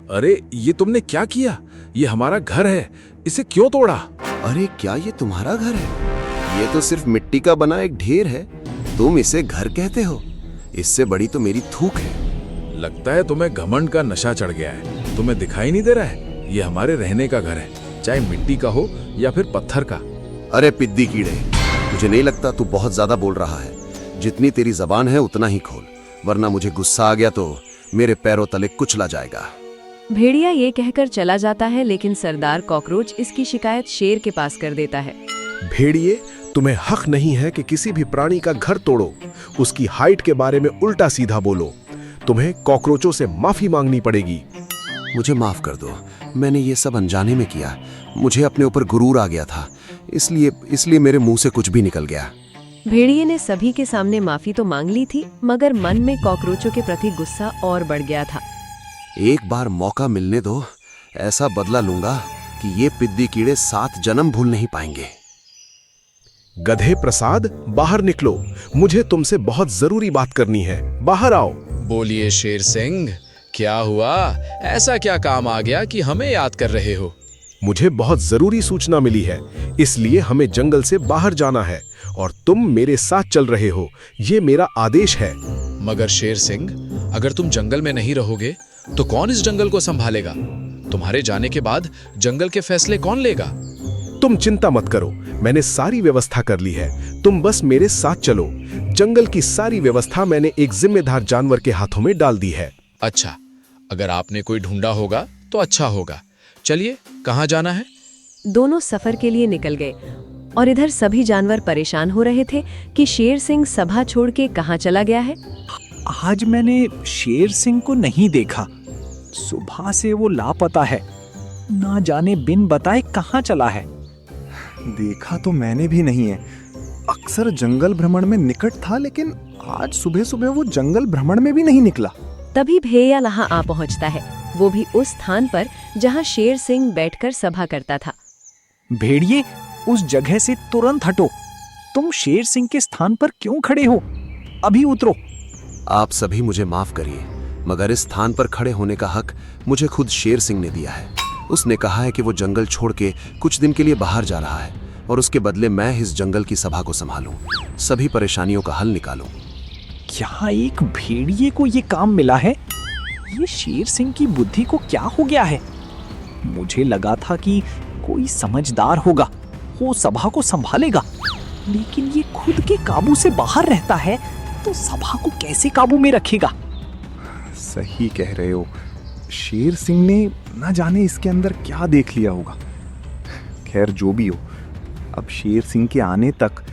अरे ये तुमने क्या किया? ये हमारा घर है, इसे क्यों तोड़ा? अरे क्या ये तुम्हारा घर है? ये तो सिर्फ मिट्टी का बना एक ढेर है, तुम इसे घर कहते हो? इससे बड़ी तो मेरी थूक है। लगता है तुम्हें घमंड का नशा चढ़ गया है। तुम्हें दिखाई नहीं दे रहा है? ये हमारे रहने का घर है, चाहे मिट्टी का हो या फिर पत्थर का। अरे पिद्दी कीड़े, मुझे नहीं लगता तू बहुत ज्यादा बोल रहा है। जितनी तेरी जबान है उतना ही खोल, वरना मुझे गुस्सा आ गया तो मेरे पैरों तले कुचला जाएगा। भेड़िया ये कहकर चला जाता है, लेकिन सरदार कॉकरोच इसकी शिकायत शेर के पास कर देता है। भेड़िए, तुम्हें हक नहीं है कि किसी भी प्राणी का घर तोड़ो, उसकी हाइट के बारे में उल्टा सीधा बोलो। तुम्हें कॉकरोचों से माफी मांगनी पड़ेगी। मुझे माफ कर दो, मैंने ये सब अनजाने में किया। मुझे अपने ऊपर गुरूर आ गया था, इसलिए मेरे मुंह से कुछ भी निकल गया। भेड़िए ने सभी के सामने माफी तो मांग ली थी, मगर मन में कॉकरोचों के प्रति गुस्सा और बढ़ गया था। एक बार मौका मिलने दो, ऐसा बदला लूंगा कि ये पिद्दी कीड़े 7 जन्म भूल नहीं पाएंगे। गधे प्रसाद, बाहर निकलो, मुझे तुमसे बहुत जरूरी बात करनी है। बाहर आओ। बोलिए शेर सिंह, क्या हुआ? ऐसा क्या काम आ गया कि हमें याद कर रहे हो? मुझे बहुत जरूरी सूचना मिली है, इसलिए हमें जंगल से बाहर जाना है और तुम मेरे साथ चल रहे हो। ये मेरा आदेश है। मगर शेर सिंह, अगर तुम जंगल में नहीं रहोगे तो कौन इस जंगल को संभालेगा? तुम्हारे जाने के बाद जंगल के फैसले कौन लेगा? तुम चिंता मत करो, मैंने सारी व्यवस्था कर ली है। तुम बस मेरे साथ चलो। जंगल की सारी व्यवस्था मैंने एक जिम्मेदार जानवर के हाथों में डाल दी है। अच्छा, अगर आपने कोई ढूंढा होगा तो अच्छा होगा। चलिए, कहाँ जाना है? दोनों सफर के लिए निकल गए और इधर सभी जानवर परेशान हो रहे थे कि शेर सिंह सभा छोड़ के कहाँ चला गया है। आज मैंने शेर सिंह को नहीं देखा। सुबह से वो लापता है, ना जाने बिन बताए कहाँ चला है। देखा तो मैंने भी नहीं है। अक्सर जंगल भ्रमण में निकट था, लेकिन आज सुबह सुबह वो जंगल भ्रमण में भी नहीं निकला। तभी भेड़िया वहां आ पहुंचता है, वो भी उस स्थान पर जहां शेर सिंह बैठकर सभा करता था। भेड़िए, उस जगह से तुरंत हटो। तुम शेर सिंह के स्थान पर क्यों खड़े हो? अभी उतरो। आप सभी मुझे माफ करिए, मगर इस स्थान पर खड़े होने का हक मुझे खुद शेर सिंह ने दिया है। उसने कहा है कि वो जंगल छोड़ के कुछ दिन के लिए बाहर जा रहा है और उसके बदले मैं इस जंगल की सभा को संभालूं, सभी परेशानियों का हल निकालूं। क्या एक भेड़िए को ये काम मिला है? ये शेर सिंह की बुद्धि को क्या हो गया है? मुझे लगा था कि कोई समझदार होगा, वो सभा को संभालेगा, लेकिन ये खुद के काबू से बाहर रहता है, तो सभा को कैसे काबू में रखेगा? सही कह रहे हो, शेर सिंह ने ना जाने इसके अंदर क्या देख लिया होगा। खैर जो भी हो, अब शेर सिंह के आने तक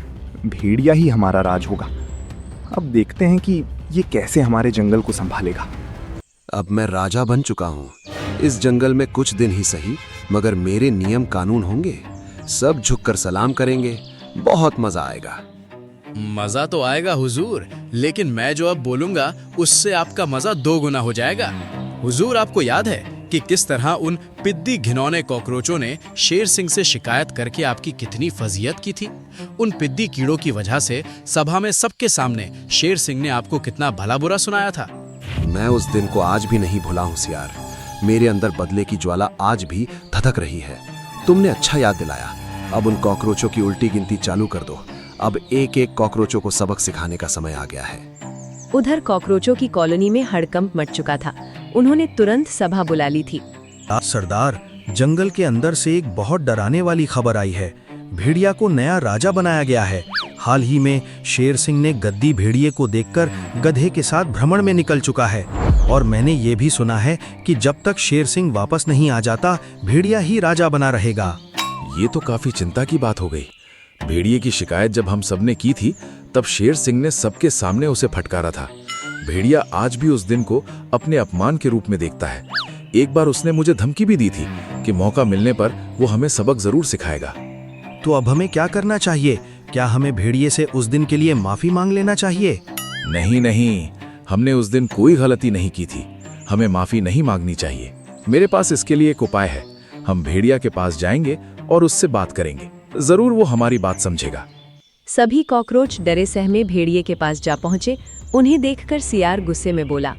भेड़िया ही हमारा राज होगा। अब देखते हैं कि ये कैसे हमारे जंगल को संभालेगा। अब मैं राजा बन चुका हूँ। इस जंगल में कुछ दिन ही सही, मगर मेरे नियम कानून होंगे। सब झुककर सलाम करेंगे, बहुत मजा आएगा। मजा तो आएगा हुजूर, लेकिन मैं जो अब बोलूंगा उससे आपका मजा 2 गुना हो जाएगा। हुजूर, आपको याद है कि किस तरह उन पिद्दी घिनौने कॉकरोचों ने शेर सिंह से शिकायत करके आपकी कितनी फजीयत की थी? उन पिद्दी कीड़ों की वजह से सभा में सबके सामने शेर सिंह ने आपको कितना भला बुरा सुनाया था। मैं उस दिन को आज भी नहीं भूला हूँ सियार। मेरे अंदर बदले की ज्वाला आज भी धधक रही है। तुमने अच्छा याद दिलाया। अब उन कॉकरोचों की उल्टी गिनती चालू कर दो। अब एक एक कॉकरोचों को सबक सिखाने का समय आ गया है। उधर कॉकरोचों की कॉलोनी में हड़कंप मच चुका था। उन्होंने तुरंत सभा बुला ली थी। सरदार, जंगल के अंदर से एक बहुत डराने वाली खबर आई है। भेड़िया को नया राजा बनाया गया है। हाल ही में शेर सिंह ने गद्दी भेड़िए को देखकर गधे के साथ भ्रमण में निकल चुका है, और मैंने ये भी सुना है कि जब तक शेर सिंह वापस नहीं आ जाता, भेड़िया ही राजा बना रहेगा। ये तो काफी चिंता की बात हो गई। भेड़िए की शिकायत जब हम सबने की थी, तब शेर सिंह ने सबके सामने उसे फटकारा था। भेड़िया आज भी उस दिन को अपने अपमान के रूप में देखता है। एक बार उसने मुझे धमकी भी दी थी कि मौका मिलने पर वो हमें सबक जरूर सिखाएगा। तो अब हमें क्या करना चाहिए? क्या हमें भेड़िए से उस दिन के लिए माफी मांग लेना चाहिए? नहीं नहीं, हमने उस दिन कोई गलती नहीं की थी। हमें माफी नहीं मांगनी चाहिए। मेरे पास इसके लिए एक उपाय है। हम भेड़िया के पास जाएंगे और उससे बात करेंगे। जरूर वो हमारी बात समझेगा। सभी कॉकरोच डरे सहमे भेड़िए के पास जा पहुंचे। उन्हें देखकर सियार गुस्से में बोला,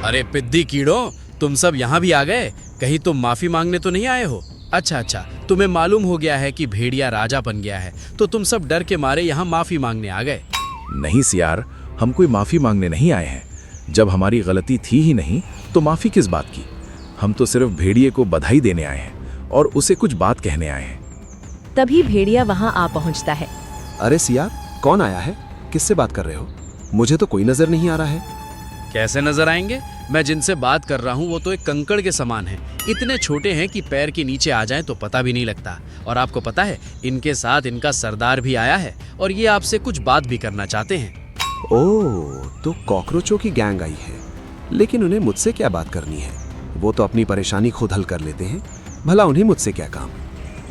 अरे पिद्दी कीड़ों, तुम सब यहाँ भी आ गए? कहीं तुम माफी मांगने तो नहीं आए हो? अच्छा, तुम्हें मालूम हो गया है कि भेड़िया राजा बन गया है, तो तुम सब डर के मारे यहाँ माफी मांगने आ गए। नहीं सियार, हम कोई माफी मांगने नहीं आए हैं। जब हमारी गलती थी ही नहीं तो माफी किस बात की। हम तो सिर्फ भेड़िए को बधाई देने आए हैं और उसे कुछ बात कहने आए हैं। तभी भेड़िया वहां आ पहुंचता है। अरे सियार, कौन आया है? किससे बात कर रहे हो? मुझे तो कोई नजर नहीं आ रहा है। कैसे नजर आएंगे? मैं जिनसे बात कर रहा हूँ वो तो एक कंकड़ के समान है। इतने छोटे हैं कि पैर के नीचे आ जाएं तो पता भी नहीं लगता। और आपको पता है, इनके साथ इनका सरदार भी आया है और ये आपसे कुछ बात भी करना चाहते हैं। ओह, तो कॉकरोचों की गैंग आई है। लेकिन उन्हें मुझसे क्या बात करनी है? वो तो अपनी परेशानी खुद हल कर लेते हैं। भला उन्हें मुझसे क्या काम?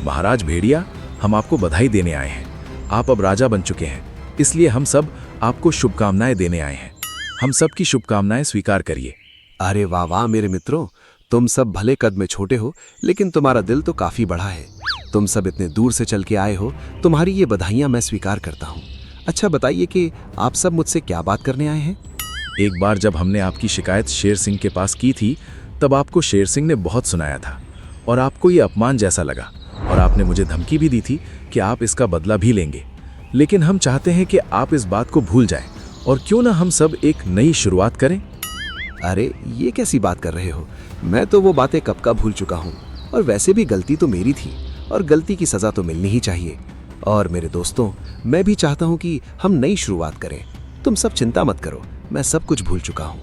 महाराज भेड़िया, हम आपको बधाई देने आए हैं। आप अब राजा बन चुके हैं, इसलिए हम सब आपको शुभकामनाएं देने आए हैं। हम सब की शुभकामनाएं स्वीकार करिए। अरे वाह वाह मेरे मित्रों, तुम सब भले कद में छोटे हो, लेकिन तुम्हारा दिल तो काफी बड़ा है। तुम सब इतने दूर से चल के आए हो, तुम्हारी ये बधाइयां मैं स्वीकार करता हूँ। अच्छा बताइए कि आप सब मुझसे क्या बात करने आए हैं? एक बार जब हमने आपकी शिकायत शेर सिंह के पास की थी, तब आपको शेर सिंह ने बहुत सुनाया था और आपको ये अपमान जैसा लगा और आपने मुझे धमकी भी दी थी कि आप इसका बदला भी लेंगे। लेकिन हम चाहते हैं कि आप इस बात को भूल जाएं और क्यों ना हम सब एक नई शुरुआत करें। अरे ये कैसी बात कर रहे हो? मैं तो वो बातें कब का भूल चुका हूँ। और वैसे भी गलती तो मेरी थी और गलती की सजा तो मिलनी ही चाहिए। और मेरे दोस्तों, मैं भी चाहता हूँ कि हम नई शुरुआत करें। तुम सब चिंता मत करो, मैं सब कुछ भूल चुका हूँ।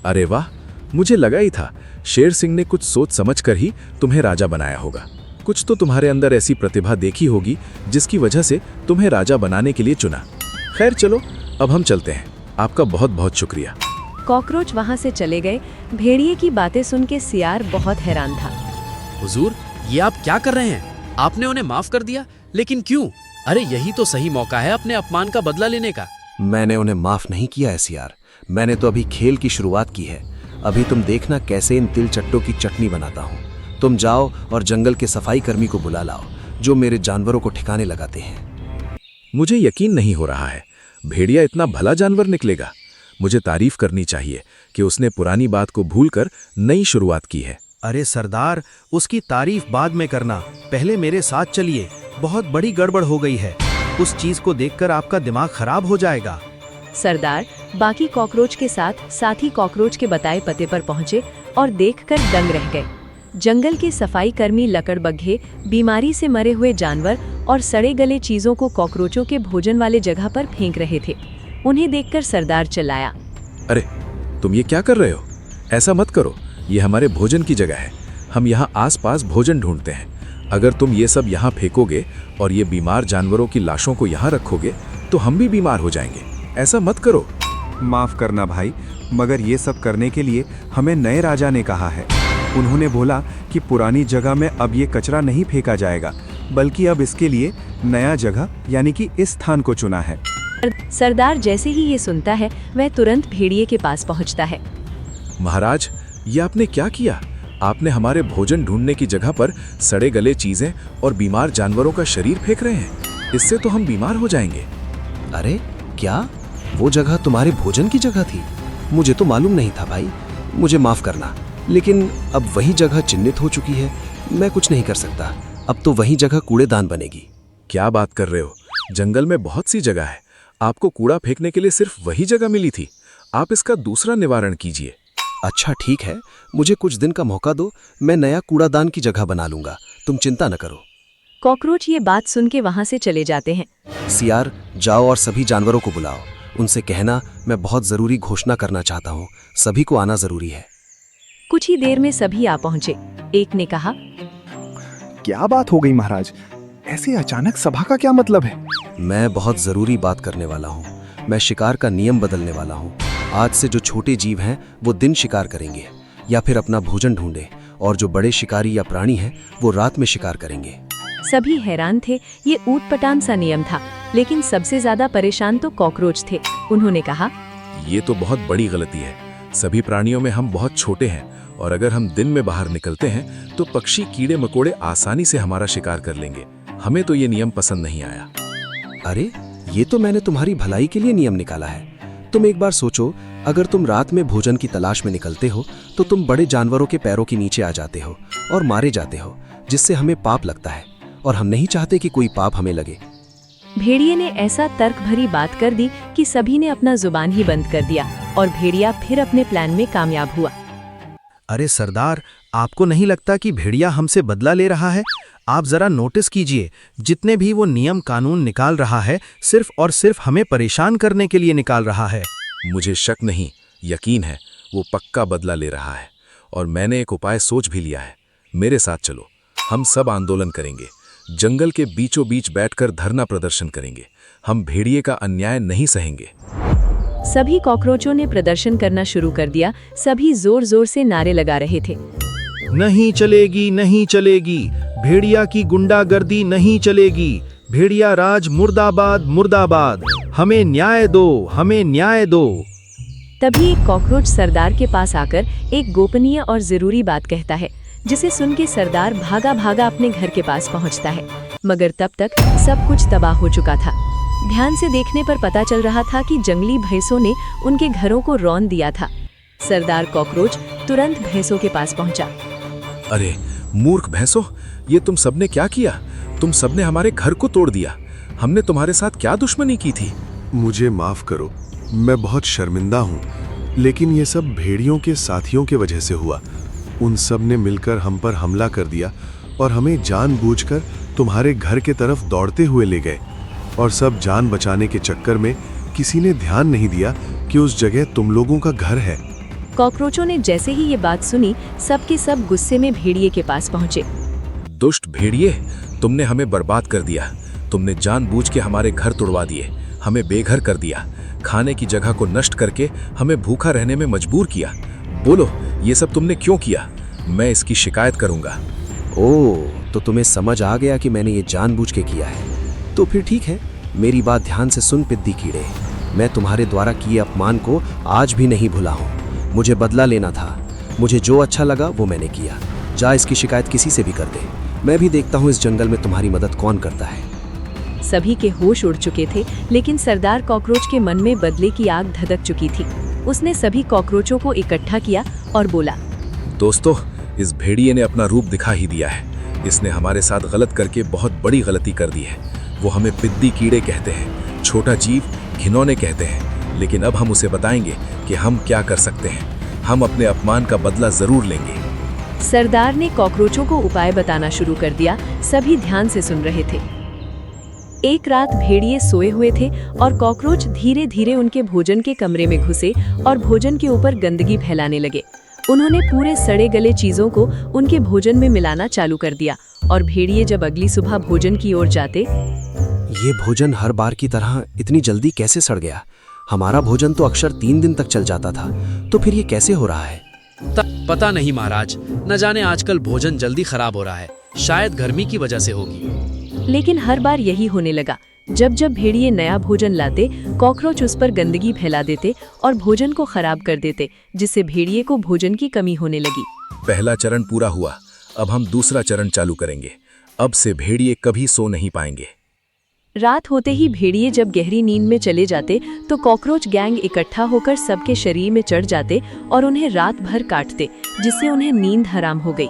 अरे वाह, मुझे लगा ही था शेर सिंह ने कुछ सोच समझ कर ही तुम्हें राजा बनाया होगा। कुछ तो तुम्हारे अंदर ऐसी प्रतिभा देखी होगी जिसकी वजह से तुम्हें राजा बनाने के लिए चुना। खैर चलो, अब हम चलते हैं। आपका बहुत बहुत शुक्रिया। कॉकरोच वहां से चले गए। भेड़िए की बातें सुन के सियार बहुत हैरान था। हुजूर, ये आप क्या कर रहे हैं? आपने उन्हें माफ कर दिया, लेकिन क्यों? अरे यही तो सही मौका है अपने अपमान का बदला लेने का। मैंने उन्हें माफ नहीं किया है सियार। मैंने तो अभी खेल की शुरुआत की है। अभी तुम देखना कैसे इन तिल चट्टों की चटनी बनाता हूँ। तुम जाओ और जंगल के सफाई कर्मी को बुला लाओ, जो मेरे जानवरों को ठिकाने लगाते हैं। मुझे यकीन नहीं हो रहा है भेड़िया इतना भला जानवर निकलेगा। मुझे तारीफ करनी चाहिए कि उसने पुरानी बात को भूलकर नई शुरुआत की है। अरे सरदार, उसकी तारीफ बाद में करना, पहले मेरे साथ चलिए। बहुत बड़ी गड़बड़ हो गई है। उस चीज को देखकर आपका दिमाग खराब हो जाएगा। सरदार बाकी कॉकरोच के साथ साथी कॉकरोच के बताए पते पर पहुंचे और देखकर दंग रह गए। जंगल के सफाई कर्मी लकड़बग्घे, बीमारी से मरे हुए जानवर और सड़े गले चीजों को कॉकरोचों के भोजन वाले जगह पर फेंक रहे थे। उन्हें देखकर सरदार चिल्लाया, अरे तुम ये क्या कर रहे हो? ऐसा मत करो, ये हमारे भोजन की जगह है। हम यहाँ आसपास भोजन ढूंढते हैं। अगर तुम ये सब यहाँ फेंकोगे और ये बीमार जानवरों की लाशों को यहाँ रखोगे तो हम भी बीमार हो जाएंगे। ऐसा मत करो। माफ करना भाई, मगर ये सब करने के लिए हमें नए राजा ने कहा है। उन्होंने बोला कि पुरानी जगह में अब ये कचरा नहीं फेंका जाएगा, बल्कि अब इसके लिए नया जगह यानी कि इस स्थान को चुना है। सरदार जैसे ही ये सुनता है, वह तुरंत भेड़िए के पास पहुंचता है। महाराज, ये आपने क्या किया? आपने हमारे भोजन ढूंढने की जगह पर सड़े गले चीजें और बीमार जानवरों का शरीर फेंक रहे हैं। इससे तो हम बीमार हो जाएंगे। अरे क्या वो जगह तुम्हारे भोजन की जगह थी? मुझे तो मालूम नहीं था भाई, मुझे माफ करना। लेकिन अब वही जगह चिन्हित हो चुकी है, मैं कुछ नहीं कर सकता। अब तो वही जगह कूड़ेदान बनेगी। क्या बात कर रहे हो? जंगल में बहुत सी जगह है। आपको कूड़ा फेंकने के लिए सिर्फ वही जगह मिली थी। आप इसका दूसरा निवारण कीजिए। अच्छा ठीक है, मुझे कुछ दिन का मौका दो, मैं नया कूड़ादान की जगह बना लूंगा। तुम चिंता न करो। कॉकरोच ये बात सुन के वहां से चले जाते हैं। सियार, जाओ और सभी जानवरों को बुलाओ। उनसे कहना मैं बहुत जरूरी घोषणा करना चाहता हूँ। सभी को आना जरूरी है। कुछ ही देर में सभी आ पहुंचे। एक ने कहा, क्या बात हो गई महाराज? ऐसे अचानक सभा का क्या मतलब है? मैं बहुत जरूरी बात करने वाला हूँ। मैं शिकार का नियम बदलने वाला हूँ। आज से जो छोटे जीव हैं वो दिन शिकार करेंगे या फिर अपना भोजन ढूंढे, और जो बड़े शिकारी या प्राणी हैं वो रात में शिकार करेंगे। सभी हैरान थे। ये ऊटपटांग सा नियम था, लेकिन सबसे ज्यादा परेशान तो कॉकरोच थे। उन्होंने कहा, ये तो बहुत बड़ी गलती है। सभी प्राणियों में हम बहुत छोटे हैं और अगर हम दिन में बाहर निकलते हैं तो पक्षी, कीड़े मकोड़े आसानी से हमारा शिकार कर लेंगे। हमें तो ये नियम पसंद नहीं आया। अरे ये तो मैंने तुम्हारी भलाई के लिए नियम निकाला है। तुम एक बार सोचो, अगर तुम रात में भोजन की तलाश में निकलते हो तो तुम बड़े जानवरों के पैरों के नीचे आ जाते हो और मारे जाते हो, जिससे हमें पाप लगता है और हम नहीं चाहते कि कोई पाप हमें लगे। भेड़िए ने ऐसा तर्क भरी बात कर दी कि सभी ने अपना जुबान ही बंद कर दिया और भेड़िया फिर अपने प्लान में कामयाब हुआ। अरे सरदार, आपको नहीं लगता कि भेड़िया हमसे बदला ले रहा है? आप जरा नोटिस कीजिए, जितने भी वो नियम कानून निकाल रहा है सिर्फ और सिर्फ हमें परेशान करने के लिए निकाल रहा है। मुझे शक नहीं, यकीन है वो पक्का बदला ले रहा है। और मैंने एक उपाय सोच भी लिया है। मेरे साथ चलो, हम सब आंदोलन करेंगे, जंगल के बीचों बीच बैठकर धरना प्रदर्शन करेंगे। हम भेड़िए का अन्याय नहीं सहेंगे। सभी कॉकरोचों ने प्रदर्शन करना शुरू कर दिया। सभी जोर जोर से नारे लगा रहे थे। नहीं चलेगी, नहीं चलेगी, भेड़िया की गुंडागर्दी नहीं चलेगी, भेड़िया राज मुर्दाबाद मुर्दाबाद, हमें न्याय दो, हमें न्याय दो। तभी एक कॉकरोच सरदार के पास आकर एक गोपनीय और जरूरी बात कहता है, जिसे सुन के सरदार भागा भागा अपने घर के पास पहुंचता है। मगर तब तक सब कुछ तबाह हो चुका था। ध्यान से देखने पर पता चल रहा था कि जंगली भैंसों ने उनके घरों को रौंद दिया था। सरदार कॉकरोच तुरंत भैंसों के पास पहुंचा। अरे मूर्ख भैंसों, ये तुम सबने क्या किया? तुम सबने हमारे घर को तोड़ दिया। हमने तुम्हारे साथ क्या दुश्मनी की थी? मुझे माफ करो, मैं बहुत शर्मिंदा हूँ, लेकिन ये सब भेड़ियों के साथियों के वजह से हुआ। उन सब ने मिलकर हम पर हमला कर दिया और हमें जानबूझकर तुम्हारे घर के तरफ दौड़ते हुए ले गए। और सब जान बचाने के चक्कर में किसी ने ध्यान नहीं दिया कि उस जगह तुम लोगों का घर है। कॉकरोचों ने जैसे ही ये बात सुनी, सब के सब गुस्से में भेड़िए के पास पहुंचे। दुष्ट भेड़िए, तुमने हमें बर्बाद कर दिया। तुमने जानबूझ के हमारे घर तुड़वा दिए, हमें बेघर कर दिया, खाने की जगह को नष्ट करके हमें भूखा रहने में मजबूर किया। बोलो, ये सब तुमने क्यों किया? मैं इसकी शिकायत करूंगा। ओह, तो तुम्हें समझ आ गया कि मैंने ये जानबूझ के किया है। तो फिर ठीक है, मेरी बात ध्यान से सुन पिद्दी कीड़े। मैं तुम्हारे द्वारा किए अपमान को आज भी नहीं भुला हूँ। मुझे बदला लेना था। मुझे जो अच्छा लगा वो मैंने किया। जा इसकी शिकायत किसी से भी कर दे। मैं भी देखता हूँ इस जंगल में तुम्हारी मदद कौन करता है। सभी के होश उड़ चुके थे, लेकिन सरदार कॉकरोच के मन में बदले की आग धधक चुकी थी। उसने सभी कॉकरोचों को इकट्ठा किया और बोला, दोस्तों, इस भेड़िए ने अपना रूप दिखा ही दिया है। इसने हमारे साथ गलत करके बहुत बड़ी गलती कर दी है। वो हमें पिद्दी कीड़े कहते हैं, छोटा जीव, घिनौने कहते हैं। लेकिन अब हम उसे बताएंगे कि हम क्या कर सकते हैं। हम अपने अपमान का बदला जरूर लेंगे। सरदार ने कॉकरोचों को उपाय बताना शुरू कर दिया। सभी ध्यान से सुन रहे थे। एक रात भेड़िए सोए हुए थे और कॉकरोच धीरे धीरे उनके भोजन के कमरे में घुसे और भोजन के ऊपर गंदगी फैलाने लगे। उन्होंने पूरे सड़े गले चीजों को उनके भोजन में मिलाना चालू कर दिया और भेड़िए जब अगली सुबह भोजन की ओर जाते, ये भोजन हर बार की तरह इतनी जल्दी कैसे सड़ गया? हमारा भोजन तो अक्सर 3 दिन तक चल जाता था, तो फिर ये कैसे हो रहा है? पता नहीं महाराज, न जाने आजकल भोजन जल्दी खराब हो रहा है। शायद गर्मी की वजह से होगी। लेकिन हर बार यही होने लगा। जब जब भेड़िए नया भोजन लाते, कॉकरोच उस पर गंदगी फैला देते और भोजन को खराब कर देते, जिससे भेड़िए को भोजन की कमी होने लगी। पहला चरण पूरा हुआ, अब हम दूसरा चरण चालू करेंगे। अब से भेड़िए कभी सो नहीं पाएंगे। रात होते ही भेड़िए जब गहरी नींद में चले जाते तो कॉकरोच गैंग इकट्ठा होकर सबके शरीर में चढ़ जाते और उन्हें रात भर काटते, जिससे उन्हें नींद हराम हो गई।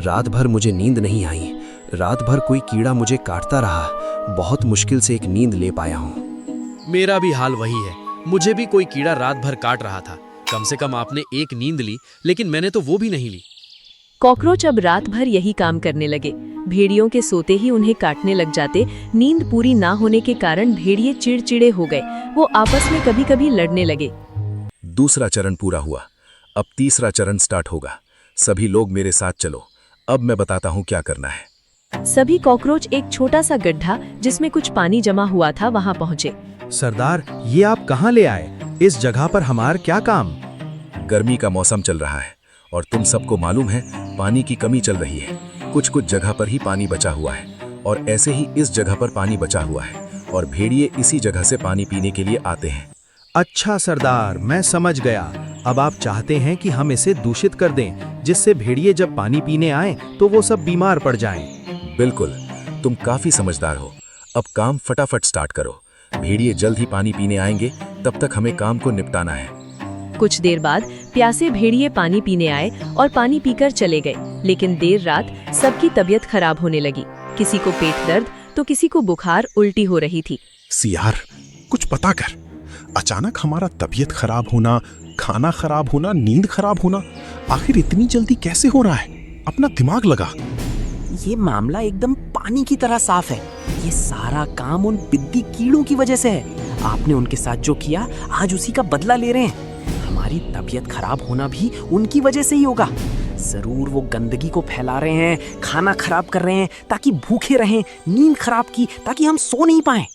रात भर मुझे नींद नहीं आई। रात भर कोई कीड़ा मुझे काटता रहा। बहुत मुश्किल से एक नींद ले पाया हूँ। मेरा भी हाल वही है। मुझे भी कोई कीड़ा रात भर काट रहा था। कम से कम आपने एक नींद ली, लेकिन मैंने तो वो भी नहीं ली। कॉकरोच अब रात भर यही काम करने लगे। भेड़ियों के सोते ही उन्हें काटने लग जाते। नींद पूरी ना होने के कारण भेड़िए चिड़चिड़े हो गए। वो आपस में कभी कभी लड़ने लगे। दूसरा चरण पूरा हुआ, अब तीसरा चरण स्टार्ट होगा। सभी लोग मेरे साथ चलो। अब मैं बताता हूँ क्या करना है। सभी कॉकरोच एक छोटा सा गड्ढा जिसमें कुछ पानी जमा हुआ था वहां पहुंचे। सरदार, ये आप कहाँ ले आए? इस जगह पर हमारा क्या काम? गर्मी का मौसम चल रहा है और तुम सबको मालूम है पानी की कमी चल रही है। कुछ कुछ जगह पर ही पानी बचा हुआ है और ऐसे ही इस जगह पर पानी बचा हुआ है और भेड़िए इसी जगह से पानी पीने के लिए आते हैं। अच्छा सरदार, मैं समझ गया। अब आप चाहते हैं कि हम इसे दूषित कर दें, जिससे भेड़िए जब पानी पीने आए तो वो सब बीमार पड़ जाएं। बिल्कुल, तुम काफी समझदार हो। अब काम फटाफट स्टार्ट करो। भेड़िए जल्द ही पानी पीने आएंगे, तब तक हमें काम को निपटाना है। कुछ देर बाद प्यासे भेड़िए पानी पीने आए और पानी पीकर चले गए, लेकिन देर रात सबकी तबीयत खराब होने लगी। किसी को पेट दर्द तो किसी को बुखार उल्टी हो रही थी। सियार, कुछ पता कर, अचानक हमारा तबीयत खराब होना, खाना खराब होना, नींद खराब होना, आखिर इतनी जल्दी कैसे हो रहा है? अपना दिमाग लगा। ये मामला एकदम पानी की तरह साफ है। ये सारा काम उन पिद्दी कीड़ों की वजह से है। आपने उनके साथ जो किया, आज उसी का बदला ले रहे हैं। हमारी तबीयत खराब होना भी उनकी वजह से ही होगा। जरूर वो गंदगी को फैला रहे हैं, खाना खराब कर रहे हैं ताकि भूखे रहें, नींद खराब की ताकि हम सो नहीं पाए।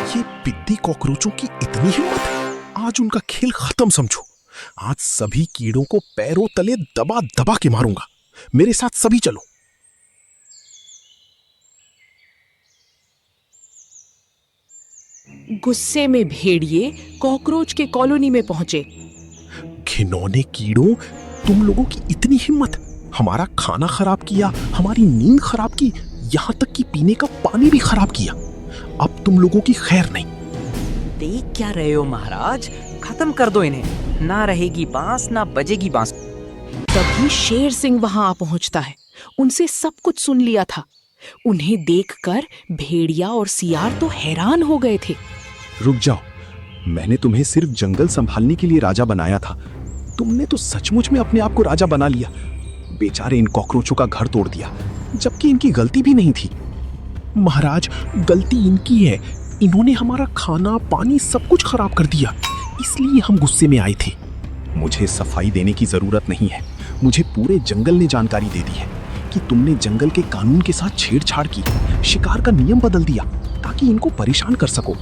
ये पिद्दी कॉकरोचों की इतनी हिम्मत है? आज उनका खेल खत्म समझो। आज सभी कीड़ों को पैरों तले दबा दबा के मारूंगा। मेरे साथ सभी चलो। गुस्से में भेड़िए कॉकरोच के कॉलोनी में पहुंचे। घिनौने कीड़ों, तुम लोगों की इतनी हिम्मत! हमारा खाना खराब किया, हमारी नींद खराब की, यहां तक कि पीने का पानी भी खराब किया। अब तुम लोगों की खैर नहीं। देख क्या रहे हो महाराज? खत्म कर दो इन्हें। ना रहेगी बांस, ना बजेगी बांस। तभी शेर सिंह वहां आ पहुंचता है। उनसे सब कुछ सुन लिया था। उन्हें देखकर भेड़िया और सियार तो हैरान हो गए थे। रुक जाओ, मैंने तुम्हें सिर्फ जंगल संभालने के लिए राजा बनाया था। तुमने तो सचमुच में अपने आप को राजा बना लिया। बेचारे इन कॉकरोचों का घर तोड़ दिया, जबकि इनकी गलती भी नहीं थी। महाराज, गलती इनकी है। इन्होंने हमारा खाना, पानी सब कुछ खराब कर दिया, इसलिए हम गुस्से में आए थे। मुझे सफाई देने की जरूरत नहीं है। मुझे पूरे जंगल ने जानकारी दे दी है कि तुमने जंगल के कानून के साथ छेड़छाड़ की, शिकार का नियम बदल दिया ताकि इनको परेशान कर सको,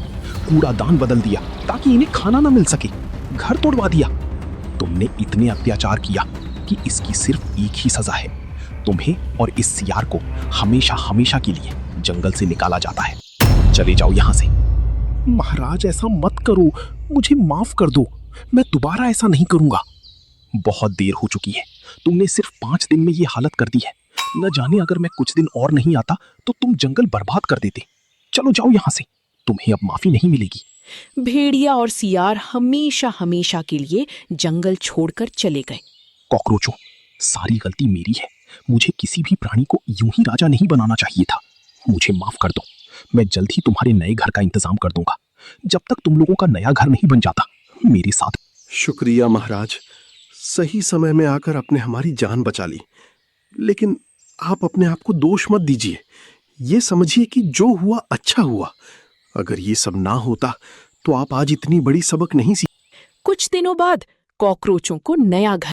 कूड़ादान बदल दिया ताकि इन्हें खाना ना मिल सके, घर तोड़वा दिया। तुमने इतने अत्याचार किया कि इसकी सिर्फ एक ही सजा है। तुम्हें और इस सियार को हमेशा हमेशा के लिए जंगल से निकाला जाता है। चले जाओ यहाँ से। महाराज, ऐसा मत करो, मुझे माफ कर दो। मैं दोबारा ऐसा नहीं करूंगा। बहुत देर हो चुकी है। तुमने सिर्फ 5 दिन में ये हालत कर दी है। न जाने अगर मैं कुछ दिन और नहीं आता तो तुम जंगल बर्बाद कर देते। चलो जाओ यहाँ से, तुम्हें अब माफी नहीं मिलेगी। भेड़िया और सियार हमेशा हमेशा के लिए जंगल छोड़कर चले गए। कॉकरोचों, सारी गलती मेरी है। मुझे किसी भी प्राणी को यूं ही राजा नहीं बनाना चाहिए था। मुझे माफ कर दो। मैं जल्द ही तुम्हारे नए घर का इंतजाम कर दूंगा। जब तक तुम लोगों का नया घर नहीं बन जाता, मेरे साथ। शुक्रिया महाराज, सही समय में आकर आपने हमारी जान बचा ली। लेकिन आप अपने आप को दोष मत दीजिए। ये समझिए कि जो हुआ अच्छा हुआ। अगर ये सब ना होता तो आप आज इतनी बड़ी सबक नहीं सीख। कुछ दिनों बाद कॉकरोचों को नया घर